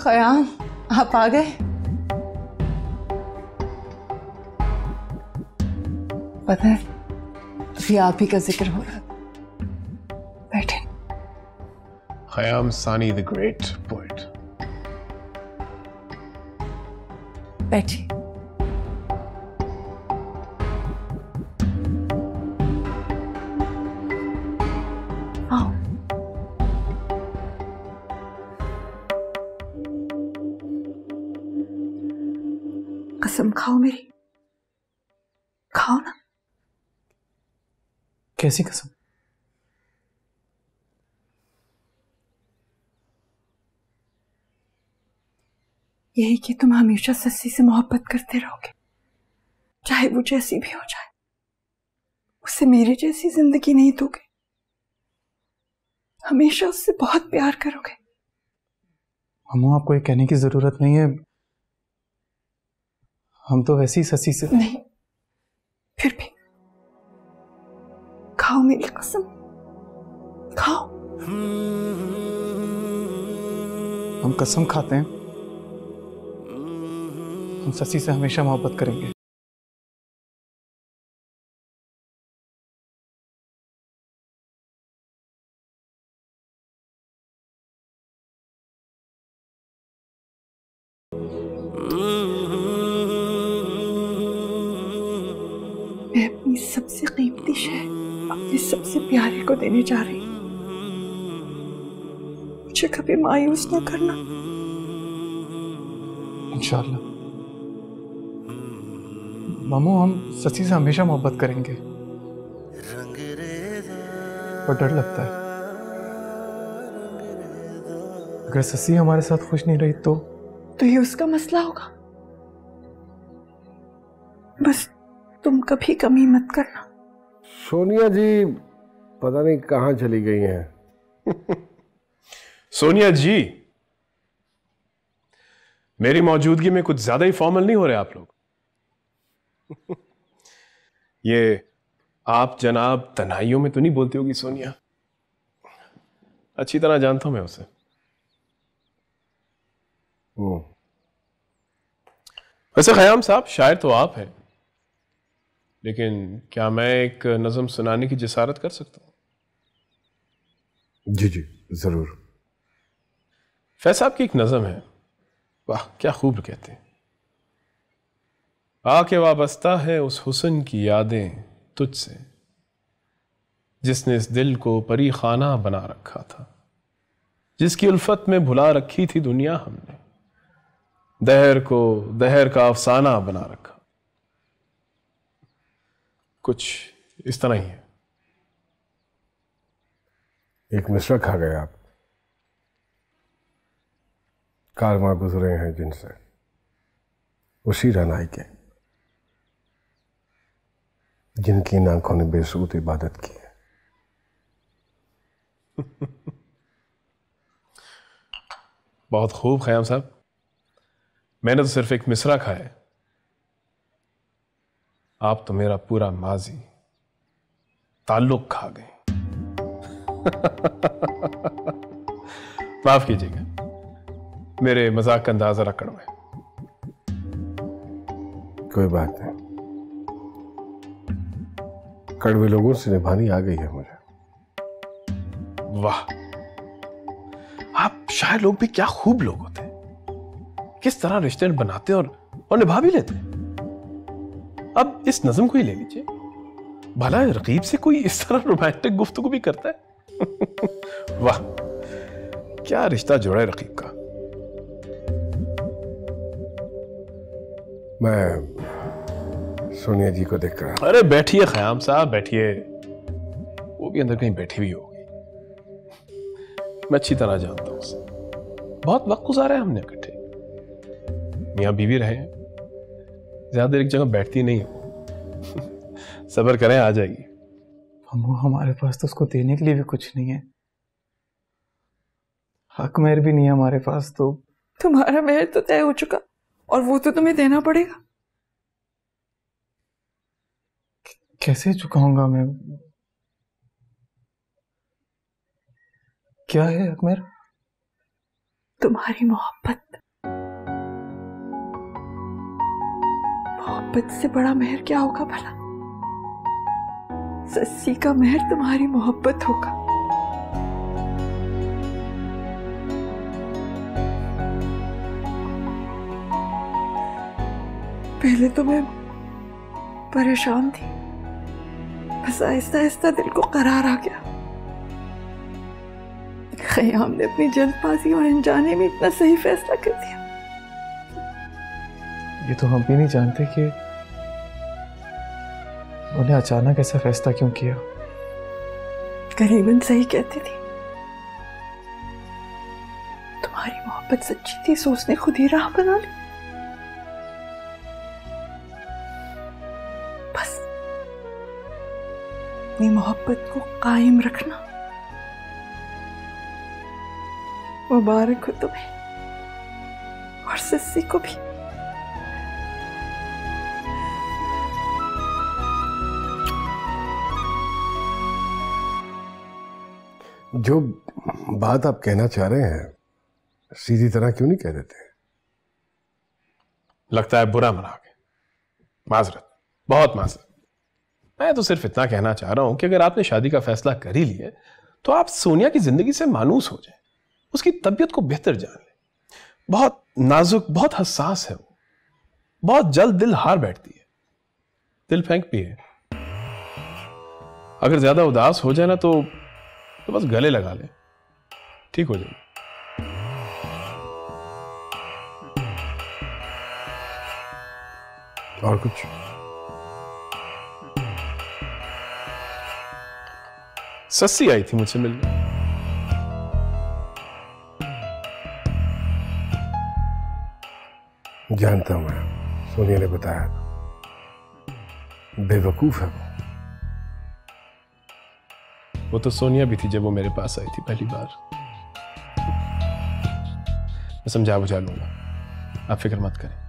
खयाम, आप आ गए। पता है अभी आप ही का जिक्र हो रहा था। बैठे। खयाम सानी द ग्रेट पोएट। बैठिए। आओ। कसम खाओ मेरी, खाओ ना। कैसी कसम? यही कि तुम हमेशा सस्सी से मोहब्बत करते रहोगे, चाहे वो जैसी भी हो जाए। उसे मेरी जैसी जिंदगी नहीं दोगे, हमेशा उससे बहुत प्यार करोगे। अम्मू आपको ये कहने की जरूरत नहीं है, हम तो वैसे ही ससी से। नहीं, फिर भी खाओ मेरी कसम, खाओ। हम कसम खाते हैं हम ससी से हमेशा मोहब्बत करेंगे। मैं अपनी सबसे कीमती शय अपने सबसे प्यारे को देने जा रही हूँ। मुझे कभी मायूस ना करना। इंशाल्लाह मामू, हम सची से हमेशा मोहब्बत करेंगे। पर डर लगता है अगर ससी हमारे साथ खुश नहीं रही तो ये उसका मसला होगा। बस तुम कभी कमी मत करना। सोनिया जी पता नहीं कहाँ चली गई हैं। सोनिया जी, मेरी मौजूदगी में कुछ ज्यादा ही फॉर्मल नहीं हो रहे आप लोग? ये आप जनाब तन्हाइयों में तो नहीं बोलती होगी सोनिया? अच्छी तरह जानता हूं मैं उसे। वैसे खयाम साहब, शायर तो आप हैं, लेकिन क्या मैं एक नज़म सुनाने की जिसारत कर सकता हूं? जी जी जरूर। फैज साहब की एक नज़म है, वाह क्या खूब कहते हैं। आके वाबस्ता है उस हुस्न की यादें तुझसे, जिसने इस दिल को परी खाना बना रखा था, जिसकी उल्फत में भुला रखी थी दुनिया हमने, दहर को दहर का अफसाना बना रखा। कुछ इस तरह ही है। एक मिसरा खा गए आप। कारवां गुजरे हैं जिनसे उसी रनाई के, जिनकी इन आंखों ने बेसूद इबादत की है। बहुत खूब खयाम साहब, मैंने तो सिर्फ एक मिसरा खाया है, आप तो मेरा पूरा माजी ताल्लुक खा गए। माफ कीजिएगा, मेरे मजाक का अंदाजा रखना है। कोई बात नहीं, कड़वे लोगों से निभानी आ गई है मुझे। वाह, आप शायर लोग भी क्या खूब लोग होते हैं, किस तरह रिश्ते बनाते और निभा भी लेते हैं। अब इस नज़म को ही ले लीजिए, भला रकीब से कोई इस तरह रोमांटिक गुफ्तगू भी करता है। वाह, क्या रिश्ता जोड़ा है रकीब का। मैं सोनिया जी को देख रहा। अरे बैठिए खयाम साहब, बैठिए, वो भी अंदर कहीं बैठी हुई होगी। मैं अच्छी तरह जानता हूं उसे, बहुत वक्त गुजारा है हमने इकट्ठे, मियां बीवी रहे हैं, ज्यादा देर एक जगह बैठती नहीं हो। सब्र करें, आ जाएगी। अम्मू, हमारे पास तो उसको देने के लिए भी कुछ नहीं है, हक मेहर भी नहीं है हमारे पास। तो तुम्हारा मेहर तो तय हो चुका और वो तो तुम्हें देना पड़ेगा। कैसे चुकाऊंगा मैं? क्या है हक मेहर? तुम्हारी मोहब्बत, मोहब्बत से बड़ा मेहर क्या होगा भला? सस्सी का मेहर तुम्हारी मोहब्बत होगा। पहले तो मैं परेशान थी, बस आहिस्ता आहिस्ता दिल को करार आ गया। खयाम ने अपनी जल्दबाजी और अनजाने में इतना सही फैसला कर दिया। ये तो हम भी नहीं जानते कि उन्हें अचानक ऐसा फैसला क्यों किया। करीबन सही कहती थी, तुम्हारी मोहब्बत सच्ची थी, सोचने खुद ही राह बना ली। बस अपनी मोहब्बत को कायम रखना। मुबारक हो तुम्हें और सस्सी को भी। जो बात आप कहना चाह रहे हैं सीधी तरह क्यों नहीं कह देते? लगता है बुरा मना गए। माजरत, बहुत माजरत। मैं तो सिर्फ इतना कहना चाह रहा हूं कि अगर आपने शादी का फैसला कर ही लिया तो आप सोनिया की जिंदगी से मानूस हो जाए, उसकी तबीयत को बेहतर जान ले। बहुत नाजुक, बहुत हसास है वो, बहुत जल्द दिल हार बैठती है, दिल फेंक भी है। अगर ज्यादा उदास हो जाए ना तो बस गले लगा ले, ठीक हो जाएगी। और कुछ? सस्सी आई थी मुझसे मिलने। जानता हूं मैं, सोनिया ने बताया। बेवकूफ है वो तो सोनिया भी थी जब वो मेरे पास आई थी पहली बार। मैं समझा बुझा लूंगा, आप फिक्र मत करें।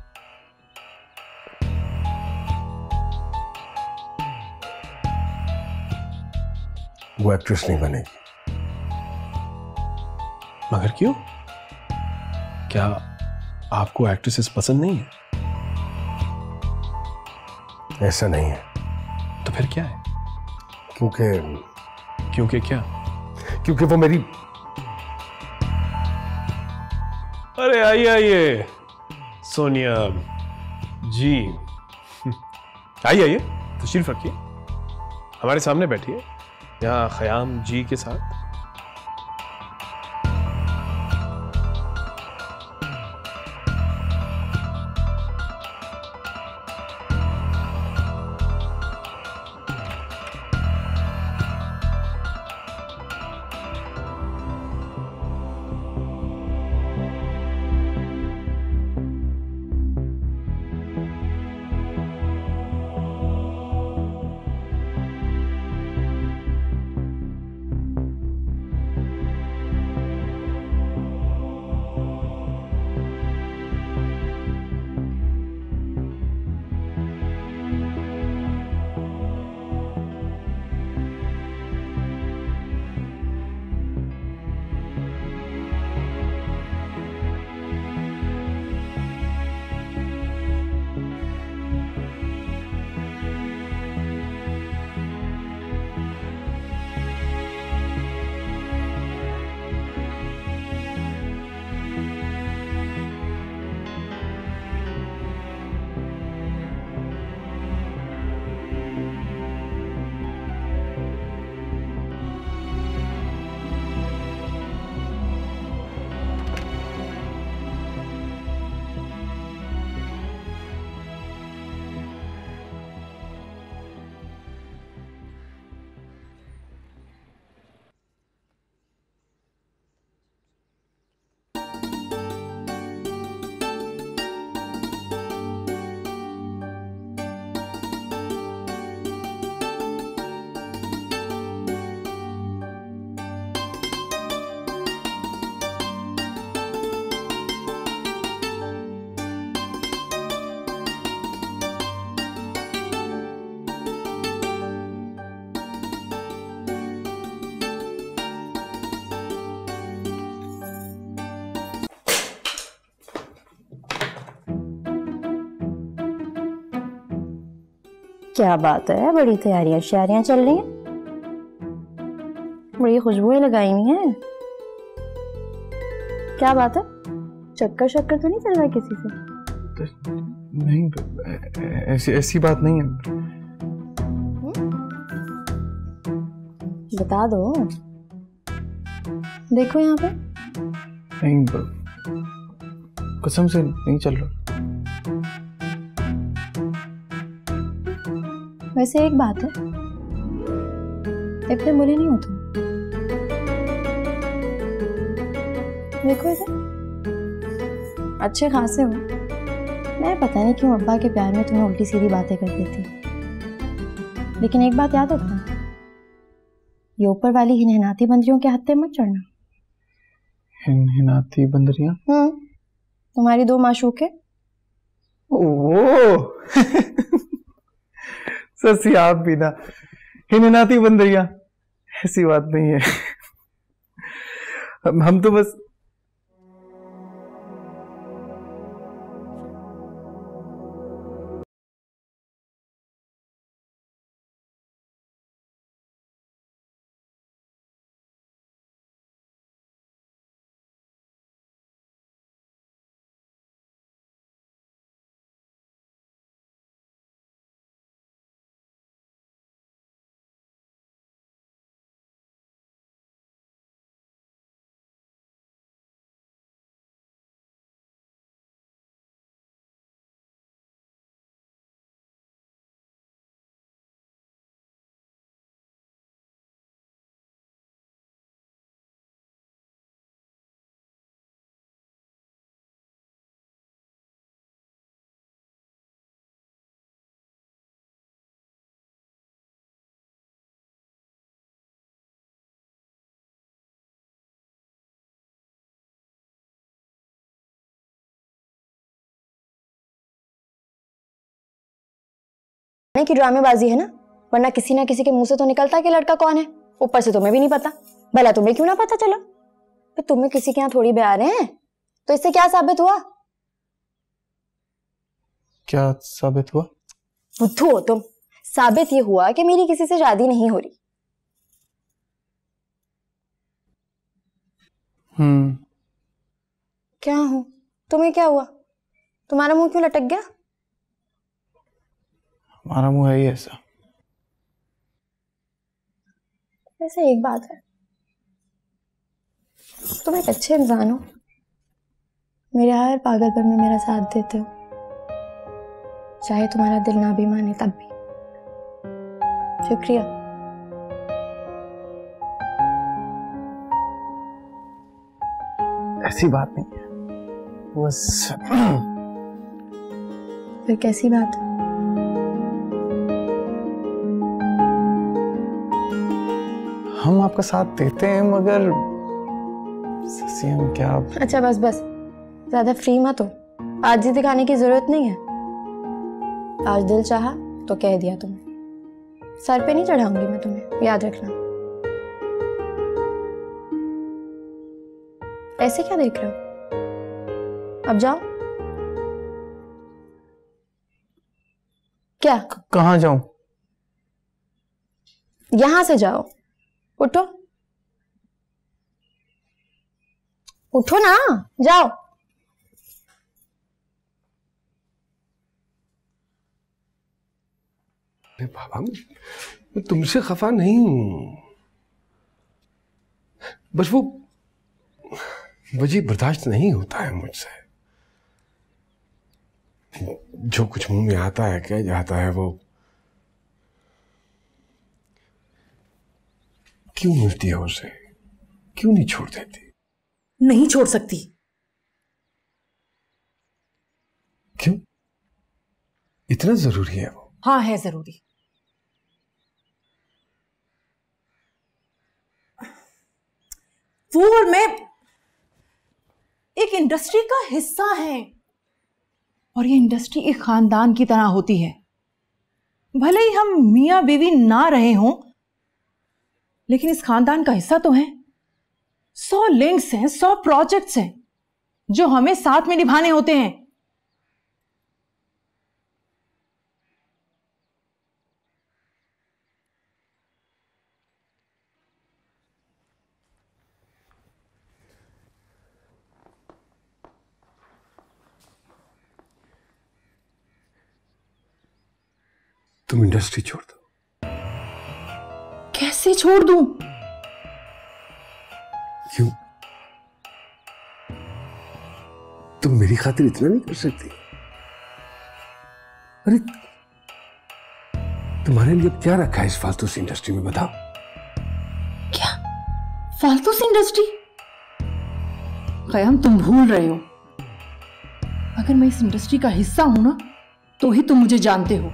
वो एक्ट्रेस नहीं बनेगी। मगर क्यों? क्या आपको एक्ट्रेसेस पसंद नहीं है? ऐसा नहीं है। तो फिर क्या है? क्योंकि क्या? क्योंकि वो मेरी। अरे आइए आइए सोनिया जी, आइए आइए, तशरीफ रखिए, हमारे सामने बैठिए, यहाँ खयाम जी के साथ। क्या बात है, बड़ी तैयारियां शायरियां चल रही हैं, बड़ी खुशबुएं लगाई हुई हैं। क्या बात है, चक्कर शक्कर तो नहीं चल रहा किसी से? नहीं, ऐसी बात नहीं है। बता दो, देखो यहाँ पे। नहीं, कसम से नहीं चल रहा। वैसे एक बात है, इतने बुरे नहीं हो तुम। देखो इसे, अच्छे खासे हो। मैं पता नहीं क्यों अब्बा के प्यार में तुम्हें उल्टी सीधी बातें करती थी, लेकिन एक बात याद रखना, ये ऊपर वाली हिनहिनाती बंदरियों के हत्थे मत चढ़ना। हिनहिनाती बंदरियां? तुम्हारी दो माशूक है। ओ ससी, आप भी ना। हिनहिनाती बंदरियां, ऐसी बात नहीं है। हम तो बस की ड्रामेबाजी है ना, वरना किसी ना किसी के मुंह से तो निकलता है कि लड़का कौन है। ऊपर से तुम्हें भी नहीं पता। भला तुम्हें क्यों ना पता चला? तो तुम्हें किसी के यहाँ थोड़ी ब्याह रहे हैं, तो इससे क्या साबित हुआ? क्या साबित हुआ? बुद्धू हो तुम। साबित ये हुआ कि मेरी किसी से शादी नहीं हो रही। क्या हूं? तुम्हें क्या हुआ? तुम्हारा मुंह क्यों लटक गया? हमारा मुंह है ही ऐसा। वैसे एक बात है, तुम एक अच्छे इंसान हो, मेरे हर पागलपन में मेरा साथ देते हो, चाहे तुम्हारा दिल ना भी माने तब भी। शुक्रिया। ऐसी बात नहीं है, बस। फिर कैसी बात है? हम आपका साथ देते हैं, मगर ससी हम क्या। अच्छा बस बस, ज्यादा फ्री मत हो। आज ही दिखाने की जरूरत नहीं है। आज दिल चाहा तो कह दिया तुम्हें। सर पे नहीं चढ़ाऊंगी मैं तुम्हें, याद रखना। ऐसे क्या देख रहे हो? अब जाओ। क्या? कहाँ जाऊं? यहां से जाओ। उठो, उठो ना, जाओ। अरे बाबा, मैं तुमसे खफा नहीं हूं, बस वो वजह बर्दाश्त नहीं होता है मुझसे। जो कुछ मुंह में आता है, कह जाता है, वो क्यों मिलती है उसे? क्यों नहीं छोड़ देती? नहीं छोड़ सकती। क्यों? इतना जरूरी है वो? हाँ है जरूरी। वो और मैं एक इंडस्ट्री का हिस्सा हैं, और ये इंडस्ट्री एक खानदान की तरह होती है। भले ही हम मियां बीवी ना रहे हों, लेकिन इस खानदान का हिस्सा तो हैं। 100 लिंक्स हैं, 100 प्रोजेक्ट्स हैं जो हमें साथ में निभाने होते हैं। तुम इंडस्ट्री छोड़ दो। कैसे छोड़ दूं? क्यों? तुम मेरी खातिर इतना नहीं कर सकती? अरे तुम्हारे लिए क्या रखा है इस फालतू सी इंडस्ट्री में, बताओ। क्या फालतू सी इंडस्ट्री? कयाम, तुम भूल रहे हो, अगर मैं इस इंडस्ट्री का हिस्सा हूं ना तो ही तुम मुझे जानते हो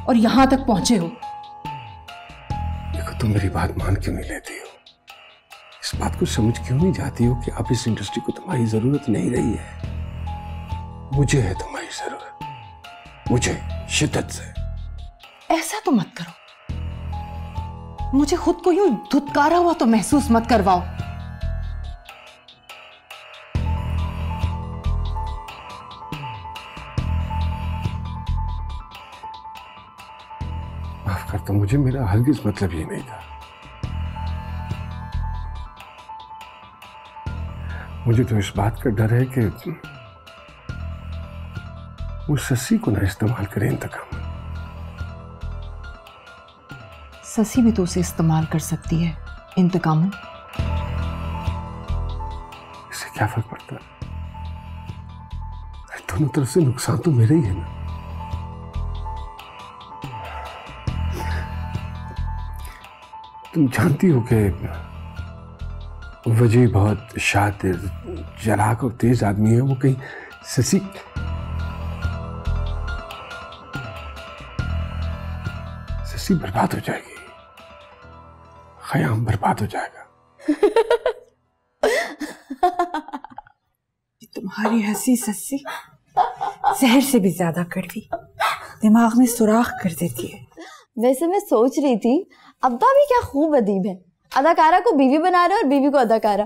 और यहां तक पहुंचे हो। देखो, तुम मेरी बात मान क्यों नहीं लेती हो? इस बात को समझ क्यों नहीं जाती हो कि अब इस इंडस्ट्री को तुम्हारी जरूरत नहीं रही है? मुझे है तुम्हारी जरूरत, मुझे, शिद्दत से। ऐसा तो मत करो, मुझे खुद को यूं धुतकारा हुआ तो महसूस मत करवाओ। माफ कर दो मुझे, मेरा हरगिज मतलब ये नहीं था। मुझे तो इस बात का डर है कि वो ससी को ना इस्तेमाल करे इंतकाम। ससी भी तो उसे इस्तेमाल कर सकती है इंतकाम। इससे क्या फर्क पड़ता है? दोनों तरफ से नुकसान तो मेरा ही है ना। तुम जानती हो कि वजह बहुत शातिर, चालाक और तेज आदमी है। वो कहीं ससी बर्बाद हो जाएगी, खयाम बर्बाद हो जाएगा। तुम्हारी हंसी सस्सी जहर से भी ज्यादा कड़वी, दिमाग में सुराख कर देती है। वैसे मैं सोच रही थी अब्बा भी क्या खूब अदीब है, अदाकारा को बीवी बना रहे और बीवी को अदाकारा।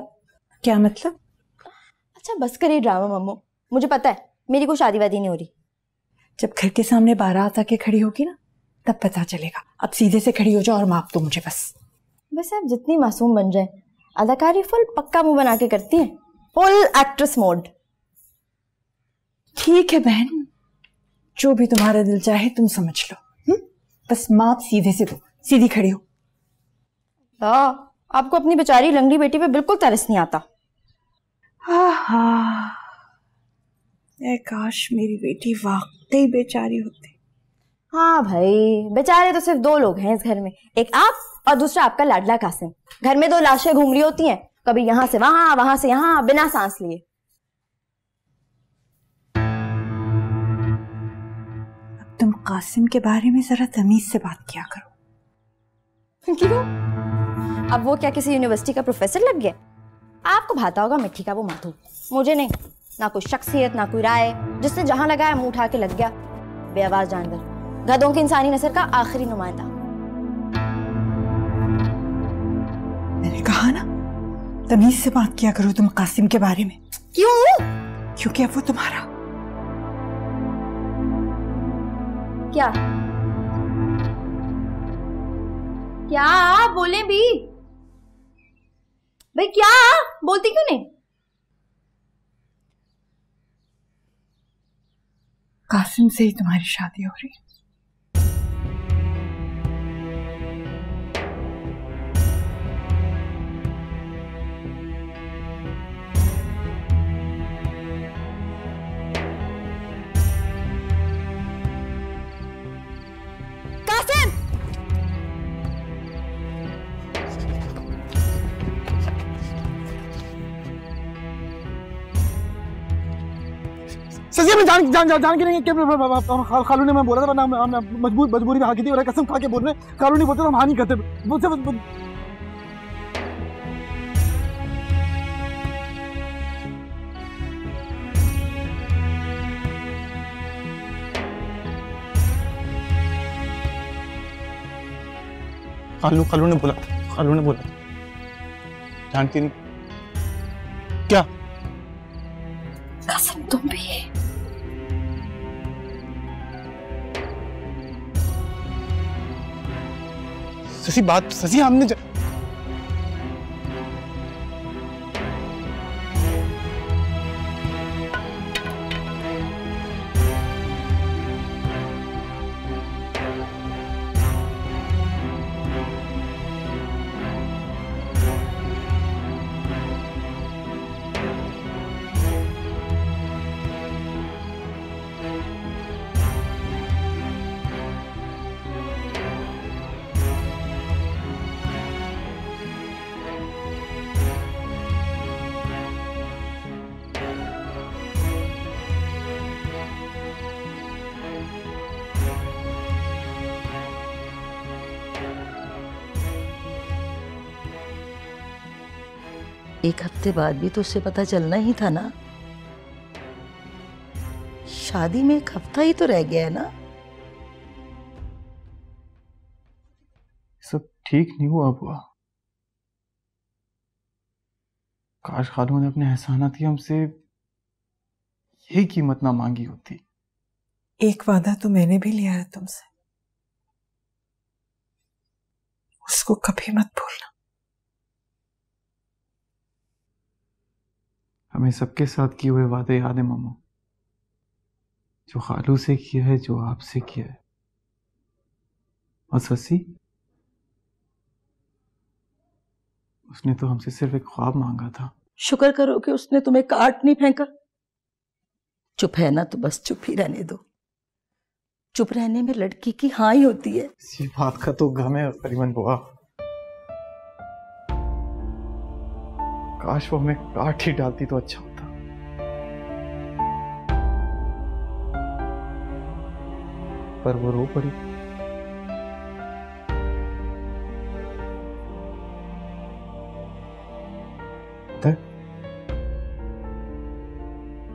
क्या मतलब? अच्छा बस करिए ड्रामा मम्मो, मुझे पता है मेरी कोई शादी वादी नहीं हो रही। जब घर के सामने बारात आके खड़ी होगी ना तब पता चलेगा। अब सीधे से खड़ी हो जाओ और माप दो मुझे बस। वैसे आप जितनी मासूम बन जाए, अदाकारी फुल पक्का मुंह बना के करती है, फुल एक्ट्रेस मोड। ठीक है बहन, जो भी तुम्हारा दिल चाहे तुम समझ लो। बस माप सीधे से दो, सीधी खड़ी हो। आपको अपनी बेचारी लंगड़ी बेटी पे बिल्कुल तरस नहीं आता। काश मेरी बेटी वाकई बेचारी होती। हाँ भाई, बेचारे तो सिर्फ 2 लोग हैं इस घर में, एक आप और दूसरा आपका लाडला कासिम। घर में 2 लाशें घूम रही होती हैं, कभी यहां से वहां, वहां से यहां, बिना सांस लिए। अब तुम कासिम के बारे में जरा तमीज से बात किया करो। क्यों? अब वो क्या किसी यूनिवर्सिटी का प्रोफेसर लग गया? आपको भाता होगा मिट्टी का वो माथू, मुझे नहीं। ना कोई शख्सियत, ना कोई राय, जिसने जहां लगाया मुंह उठा के लग गया। बेआवाज जानवर, गधों की इंसानी नस्ल का आखिरी नुमाइंदा। मैंने कहा ना तमीज से बात किया करो तुम कासिम के बारे में। क्यों? क्योंकि अब वो तुम्हारा। क्या क्या बोले भी भाई, क्या बोलती क्यों नहीं? कासिम से ही तुम्हारी शादी हो रही है। कासिम! सजी में जान के नहीं कि खालू ने मैं बोला था, वरना हम मजबूरी में हाँ की थी। और कसम खा के बोल रहे, खालू नहीं बोलते तो हम हाँ नहीं करते। खालू ने बोला जानती नहीं क्या? कासिम तुम भी? ससी हमने एक हफ्ते बाद भी तो उससे पता चलना ही था ना। शादी में एक हफ्ता ही तो रह गया है ना। सब ठीक नहीं हुआ बुआ। काश खालू ने अपने एहसानात की हमसे यही कीमत ना मांगी होती। एक वादा तो मैंने भी लिया है तुमसे, उसको कभी मत भूलना। हमें सबके साथ किए हुए वादे याद है मामू, जो खालू से किया है, जो आपसे किया है। और ससी, उसने तो हमसे सिर्फ एक ख्वाब मांगा था। शुक्र करो कि उसने तुम्हें काट नहीं फेंका। चुप है ना तो बस चुप ही रहने दो। चुप रहने में लड़की की हाँ ही होती है। इसी बात का तो गम है करीमन बुआ। काश वो हमें काट ही डालती तो अच्छा होता। पर वो रो पड़ी।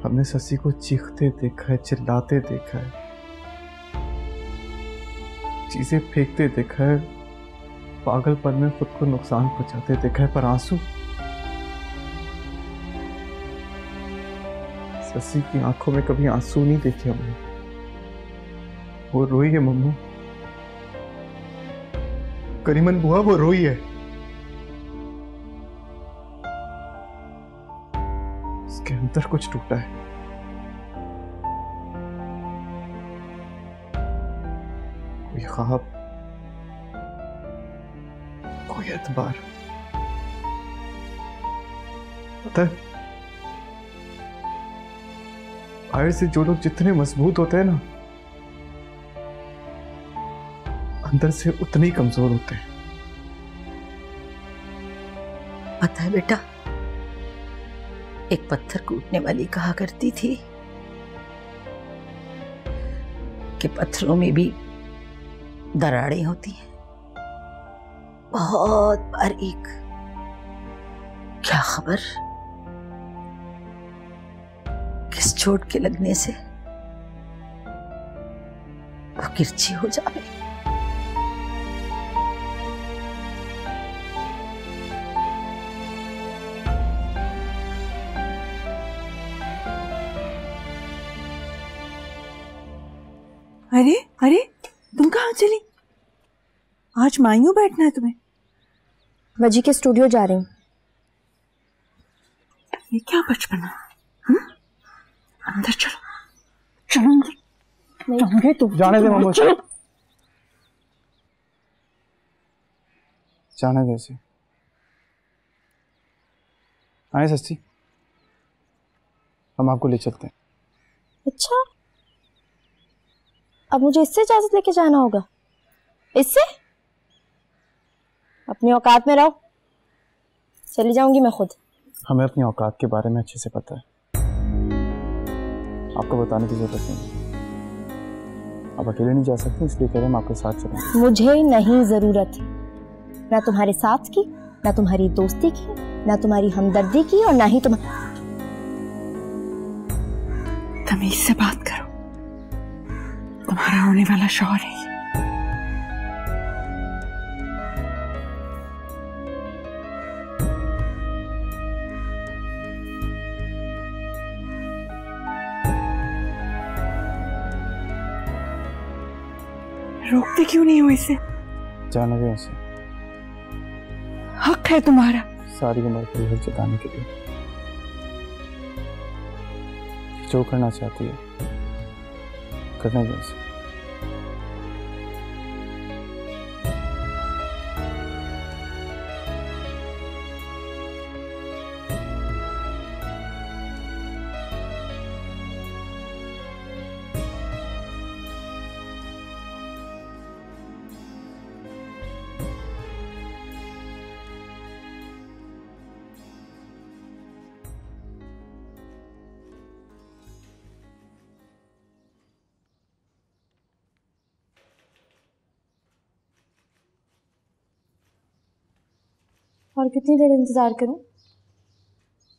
हमने ससी को चीखते देखा है, चिल्लाते देखा है, चीजें फेंकते देखा है, पागलपन में खुद को नुकसान पहुंचाते देखा है, पर आंसू, ससी की आंखों में कभी आंसू नहीं देखे हमने। वो रोई है मम्मू, करीमन बुआ वो रोई है। उसके अंदर कुछ टूटा है। कोई ख्वाब, कोई एतबार। पता है, बाहर से जो लोग जितने मजबूत होते हैं ना, अंदर से उतने ही कमजोर होते हैं। पता है बेटा, एक पत्थर कूटने वाली कहा करती थी कि पत्थरों में भी दरारें होती हैं, बहुत बारीक। क्या खबर किस चोट के लगने से वो किरची हो जाए। अरे अरे, तुम कहाँ चली? आज मायूं बैठना है तुम्हें? वजी के स्टूडियो जा रही हूँ। ये क्या बचपना? अंदर चलो, चलो अंदर। जाओगे तो जाने दे मम्मू, जाने दे इसे। आए सस्ती, हम आपको ले चलते हैं। अच्छा, अब मुझे इससे इजाजत लेके जाना होगा? इससे? अपनी औकात में रहो, चली जाऊंगी मैं खुद। हमें अपनी औकात के बारे में अच्छे से पता है, आपको बताने की जरूरत नहीं। आप अकेले नहीं जा सकते, इसलिए कह रहे हम आपके साथ चलें। मुझे नहीं जरूरत ना तुम्हारे साथ की, ना तुम्हारी दोस्ती की, ना तुम्हारी हमदर्दी की, और ना ही तमीज से बात करो, तुम्हारा होने वाला शौहर है। रोकते क्यों नहीं हो इसे? जाने दे उसे, हक है तुम्हारा। सारी उम्र पर यह जताने के लिए जो करना चाहती है करने दे उसे। और कितनी देर इंतजार करूं?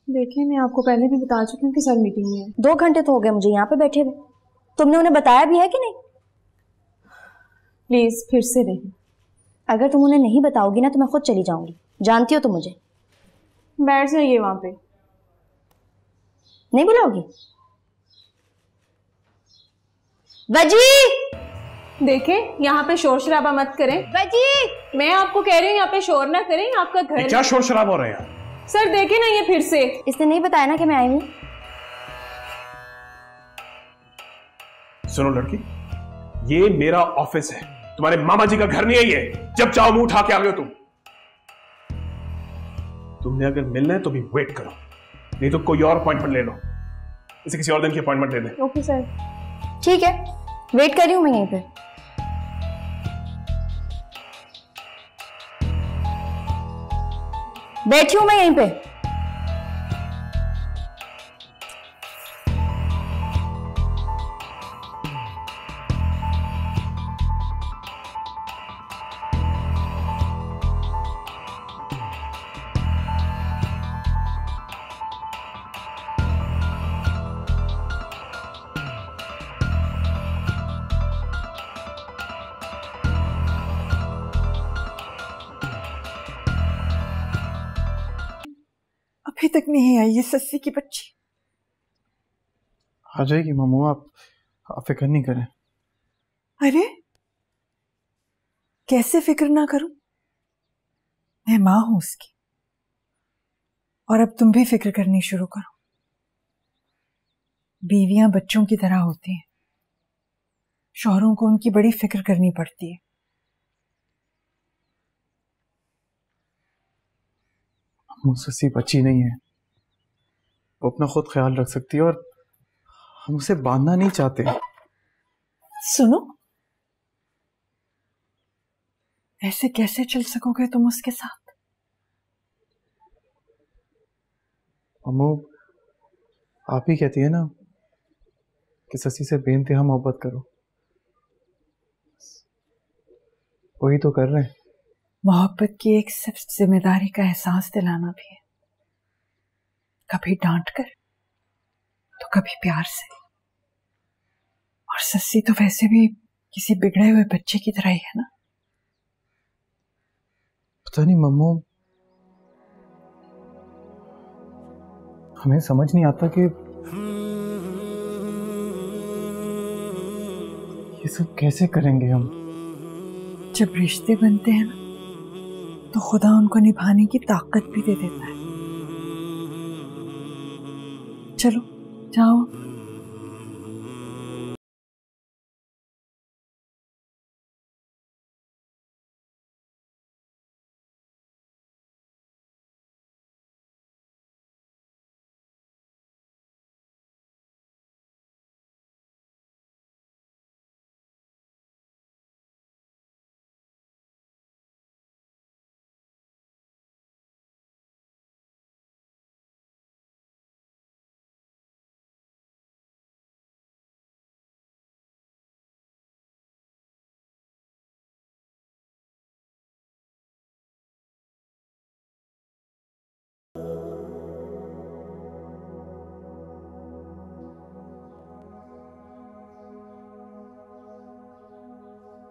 देखिए मैं आपको पहले भी बता चुकी हूँ कि सर मीटिंग में है। 2 घंटे तो हो गए मुझे यहाँ पे बैठे हुए, तुमने उन्हें बताया भी है कि नहीं? प्लीज फिर से देखिए। अगर तुम उन्हें नहीं बताओगी ना तो मैं खुद चली जाऊंगी, जानती हो तुम मुझे। बैठ जाइए वहां पे। नहीं बुलाओगी? वजी, देखें यहाँ पे शोर शराबा मत करें। वजी, मैं आपको कह रही हूँ यहाँ पे शोर ना करें, आपका घर। क्या शोर शराबा हो रहा है यार? सर देखे ना, ये फिर से इसने नहीं बताया ना कि मैं आई हूँ। सुनो लड़की, ये मेरा ऑफिस है, तुम्हारे मामा जी का घर नहीं है ये। जब चाहो मुंह उठा के आ गए हो तुम। तुमने अगर मिलना है तो भी वेट करो, नहीं तो कोई और अपॉइंटमेंट ले लो। इसे किसी और दिन की अपॉइंटमेंट दे दे। ओके सर, ठीक है, वेट कर रही हूँ मैं यहीं पे। बैठी हूँ मैं यहीं पे। अभी तक नहीं आई ये सस्सी की बच्ची। आ जाएगी मामू, आप फिक्र नहीं करें। अरे कैसे फिक्र ना करूं, मैं मां हूं उसकी। और अब तुम भी फिक्र करनी शुरू करो। बीवियां बच्चों की तरह होती हैं, शौहरों को उनकी बड़ी फिक्र करनी पड़ती है। सस्सी बच्ची नहीं है, वो अपना खुद ख्याल रख सकती है और हम उसे बांधना नहीं चाहते। सुनो, ऐसे कैसे चल सकोगे तुम उसके साथ? अम्मू, आप ही कहती है ना कि सस्सी से बेइंतहा मोहब्बत करो, वही तो कर रहे हैं। मोहब्बत की एक सिर्फ जिम्मेदारी का एहसास दिलाना भी है, कभी डांट कर तो कभी प्यार से। और सस्सी तो वैसे भी किसी बिगड़े हुए बच्चे की तरह ही है ना। पता नहीं मम्मू, हमें समझ नहीं आता कि ये सब कैसे करेंगे हम। जब रिश्ते बनते हैं ना तो खुदा उनको निभाने की ताकत भी दे देता है। चलो जाओ।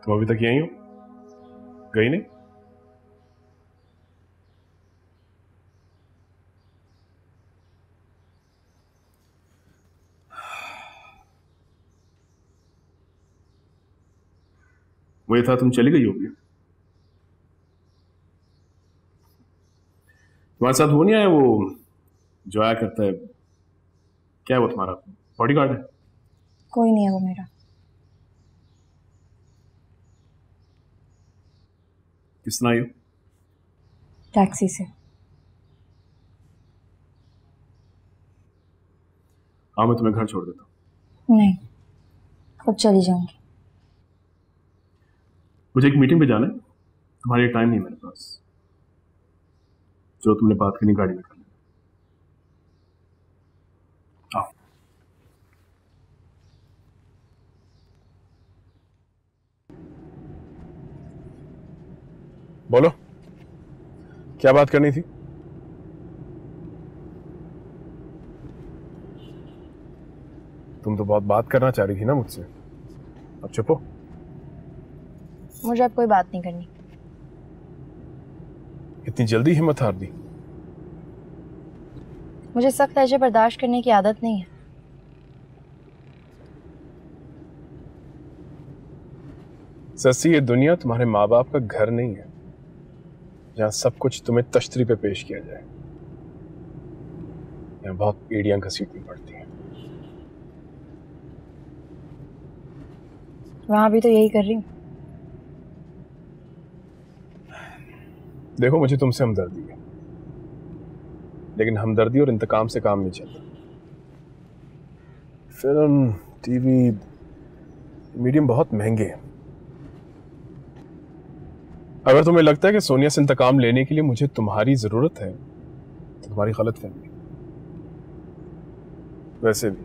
तुम अभी तक यहीं हो, गई नहीं? मुझे था तुम चली गई होगी। तुम्हारे साथ वो नहीं आया, वो जो आया करता है, क्या है वो तुम्हारा बॉडीगार्ड है? कोई नहीं है वो मेरा। किस तरह आई हो? टैक्सी से। हाँ, मैं तुम्हें घर छोड़ देता हूँ। नहीं, खुद चली जाऊंगी। मुझे एक मीटिंग पे जाना है, तुम्हारे लिए टाइम नहीं मेरे पास। जो तुमने बात करनी गाड़ी में कर लेना। आओ। बोलो, क्या बात करनी थी? तुम तो बहुत बात करना चाह रही थी ना मुझसे, अब चुप हो। मुझे अब कोई बात नहीं करनी। इतनी जल्दी हिम्मत हार दी? मुझे सख्त ऐसे बर्दाश्त करने की आदत नहीं है। सस्सी, ये दुनिया तुम्हारे माँ बाप का घर नहीं है जहां सब कुछ तुम्हें तश्तरी पे पेश किया जाए। यहाँ बहुत एड़ियां घसीटनी पड़ती हैं। वहां भी तो यही कर रही हूँ। देखो, मुझे तुमसे हमदर्दी है, लेकिन हमदर्दी और इंतकाम से काम नहीं चलता। फिल्म, टीवी, मीडियम बहुत महंगे हैं। अगर तुम्हें लगता है कि सोनिया से इंतकाम लेने के लिए मुझे तुम्हारी जरूरत है तो तुम्हारी गलतफहमी। वैसे भी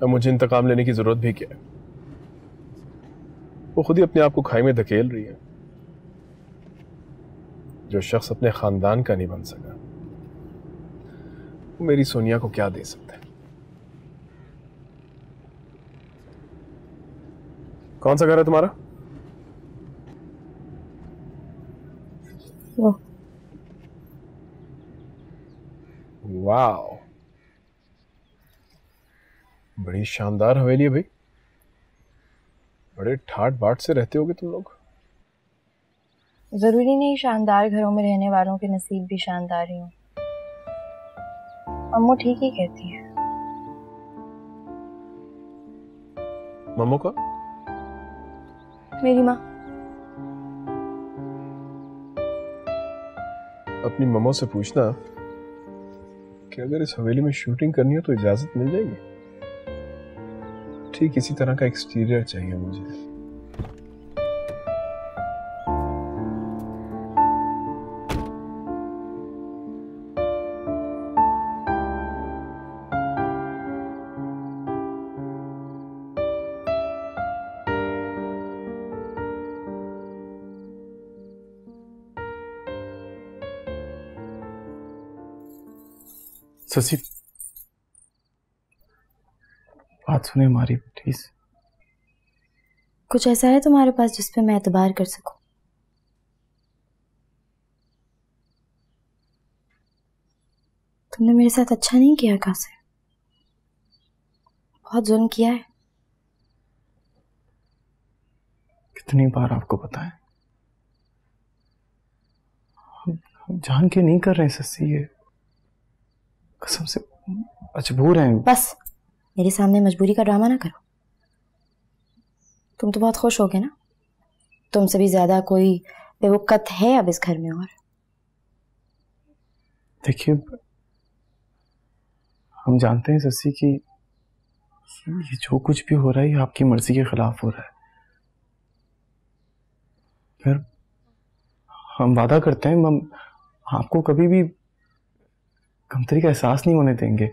अब मुझे इंतकाम लेने की जरूरत भी क्या है? वो खुद ही अपने आप को खाई में धकेल रही है। जो शख्स अपने खानदान का नहीं बन सका वो मेरी सोनिया को क्या दे सकता है? कौन सा घर है तुम्हारा? वो। वाओ, बड़ी शानदार हवेली है भाई। बड़े ठाट बाट से रहते होगे तुम लोग। जरूरी नहीं शानदार घरों में रहने वालों के नसीब भी शानदार ही हों। अम्मू ठीक ही कहती है। मम्मू का? मेरी माँ। अपनी मम्मो से पूछना कि अगर इस हवेली में शूटिंग करनी हो तो इजाजत मिल जाएगी। ठीक इसी तरह का एक्सटीरियर चाहिए मुझे। शशि, बात सुने हमारी प्लीज। कुछ ऐसा है तुम्हारे पास जिस पे मैं एतबार कर सकूं? तुमने मेरे साथ अच्छा नहीं किया कासिम, बहुत जुल्म किया है। कितनी बार आपको बताएं, हम जान के नहीं कर रहे हैं शशि, ये कसम से मजबूर हैं। बस मेरे सामने मजबूरी का ड्रामा ना करो। तुम तो बहुत खुश होगे ना, तुमसे भी ज्यादा कोई बेवकत है अब इस घर में। और देखिए, हम जानते हैं शशि कि ये जो कुछ भी हो रहा है ये आपकी मर्जी के खिलाफ हो रहा है। फिर हम वादा करते हैं हम आपको कभी भी कमतरी का एहसास नहीं होने देंगे।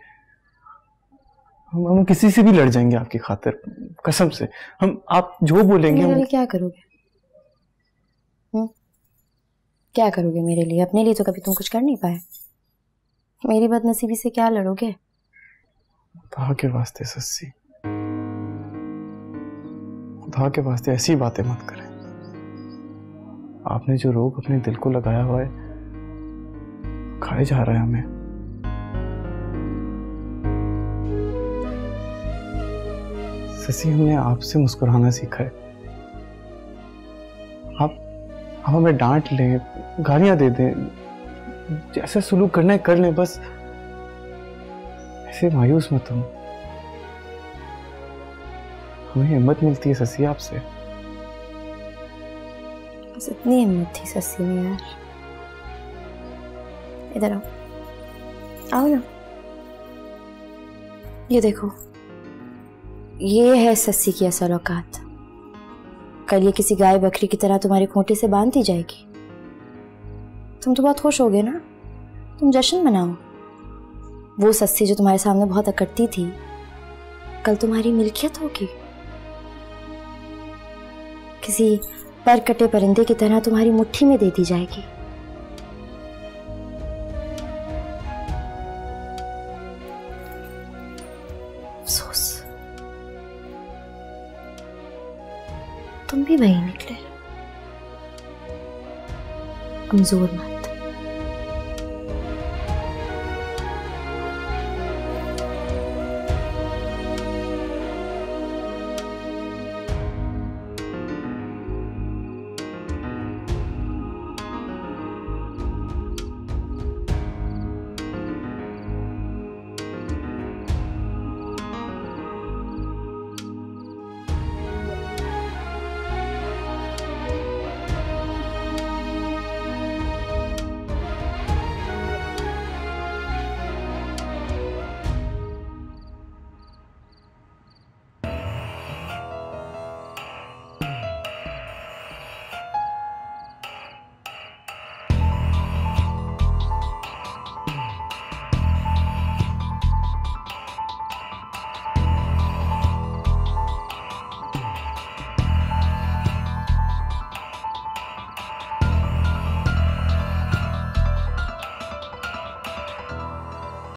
हम किसी से भी लड़ जाएंगे आपकी खातिर, कसम से। हम आप जो बोलेंगे मेरे लिए क्या करोगे? क्या करोगे मेरे लिए? अपने लिए तो कभी तुम कुछ कर नहीं पाए, मेरी बदनसीबी से क्या लड़ोगे? खुदा के वास्ते शशि, खुदा के वास्ते ऐसी बातें मत करें। आपने जो रोग अपने दिल को लगाया हुआ है खाए जा रहा है हमें। शशि, हमने आपसे मुस्कुराना सीखा है। आप हमें डांट लें, गालियां दे दें, जैसे सुलूक करना है कर लें, बस ऐसे मायूस मत हो। हमें हिम्मत मिलती है शशि आपसे। बस इतनी हिम्मत थी शशि में यार। इधर आओ, आओ ना। ये देखो, ये है शशि की असल औकात। कल ये किसी गाय बकरी की तरह तुम्हारे खूंटे से बांधती जाएगी। तुम तो बहुत खुश होगे ना, तुम जश्न मनाओ। वो शशि जो तुम्हारे सामने बहुत अकड़ती थी, कल तुम्हारी मिल्कियत होगी। किसी पर कटे परिंदे की तरह तुम्हारी मुट्ठी में दे दी जाएगी। अफसोस भी वही निकले, कमजोर मत।